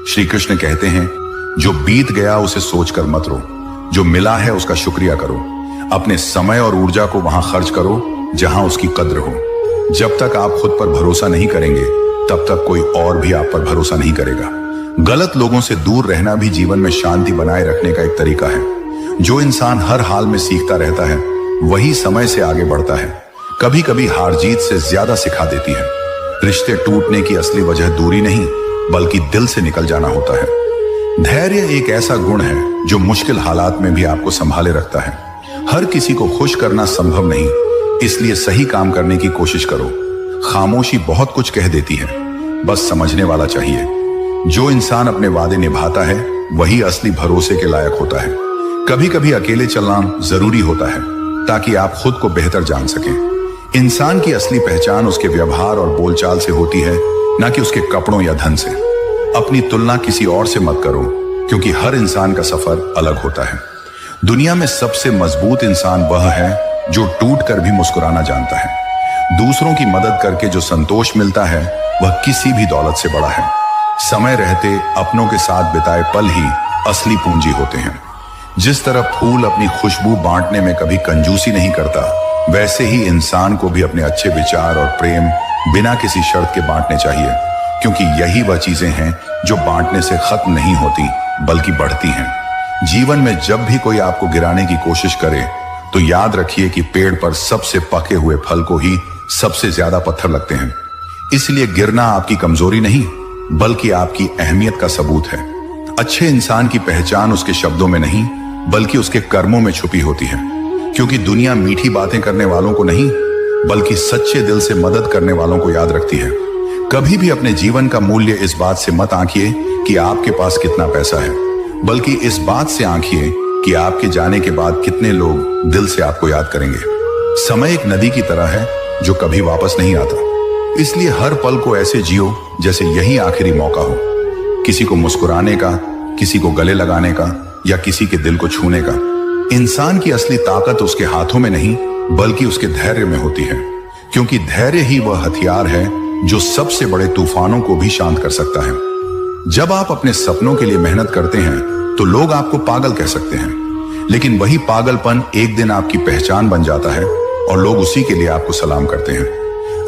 श्री कृष्ण कहते हैं, जो बीत गया उसे सोचकर मत रो, जो मिला है उसका शुक्रिया करो। अपने समय और ऊर्जा को वहां खर्च करो जहां उसकी कद्र हो। जब तक आप खुद पर भरोसा नहीं करेंगे तब तक कोई और भी आप पर भरोसा नहीं करेगा। गलत लोगों से दूर रहना भी जीवन में शांति बनाए रखने का एक तरीका है। जो इंसान हर हाल में सीखता रहता है वही समय से आगे बढ़ता है। कभी कभी हार जीत से ज्यादा सिखा देती है। रिश्ते टूटने की असली वजह दूरी नहीं बल्कि दिल से निकल जाना होता है। धैर्य एक ऐसा गुण है जो मुश्किल हालात में भी आपको संभाले रखता है। हर किसी को खुश करना संभव नहीं, इसलिए सही काम करने की कोशिश करो। खामोशी बहुत कुछ कह देती है, बस समझने वाला चाहिए। जो इंसान अपने वादे निभाता है वही असली भरोसे के लायक होता है। कभी कभी अकेले चलना जरूरी होता है ताकि आप खुद को बेहतर जान सकें। इंसान की असली पहचान उसके व्यवहार और बोलचाल से होती है, न कि उसके कपड़ों या धन से। अपनी तुलना किसी और से मत करो, क्योंकि हर इंसान का सफर अलग होता है। दुनिया में सबसे मजबूत इंसान वह है जो टूट कर भी मुस्कुराना जानता है। दूसरों की मदद करके जो संतोष मिलता है वह किसी भी दौलत से बड़ा है। समय रहते अपनों के साथ बिताए पल ही असली पूंजी होते हैं। जिस तरह फूल अपनी खुशबू बांटने में कभी कंजूसी नहीं करता, वैसे ही इंसान को भी अपने अच्छे विचार और प्रेम बिना किसी शर्त के बांटने चाहिए, क्योंकि यही वह चीजें हैं जो बांटने से खत्म नहीं होती बल्कि बढ़ती हैं। जीवन में जब भी कोई आपको गिराने की कोशिश करे तो याद रखिए कि पेड़ पर सबसे पके हुए फल को ही सबसे ज्यादा पत्थर लगते हैं। इसलिए गिरना आपकी कमजोरी नहीं बल्कि आपकी अहमियत का सबूत है। अच्छे इंसान की पहचान उसके शब्दों में नहीं बल्कि उसके कर्मों में छुपी होती है, क्योंकि दुनिया मीठी बातें करने वालों को नहीं बल्कि सच्चे दिल से मदद करने वालों को याद रखती है। कभी भी अपने जीवन का मूल्य इस बात से मत आंकिए कि आपके पास कितना पैसा है, बल्कि इस बात से आंकिए कि आपके जाने के बाद कितने लोग दिल से आपको याद करेंगे। समय एक नदी की तरह है जो कभी वापस नहीं आता, इसलिए हर पल को ऐसे जियो जैसे यही आखिरी मौका हो। किसी को मुस्कुराने का, किसी को गले लगाने का या किसी के दिल को छूने का। इंसान की असली ताकत उसके हाथों में नहीं बल्कि उसके धैर्य में होती है, क्योंकि धैर्य ही वह हथियार है जो सबसे बड़े तूफानों को भी शांत कर सकता है। जब आप अपने सपनों के लिए मेहनत करते हैं तो लोग आपको पागल कह सकते हैं, लेकिन वही पागलपन एक दिन आपकी पहचान बन जाता है और लोग उसी के लिए आपको सलाम करते हैं।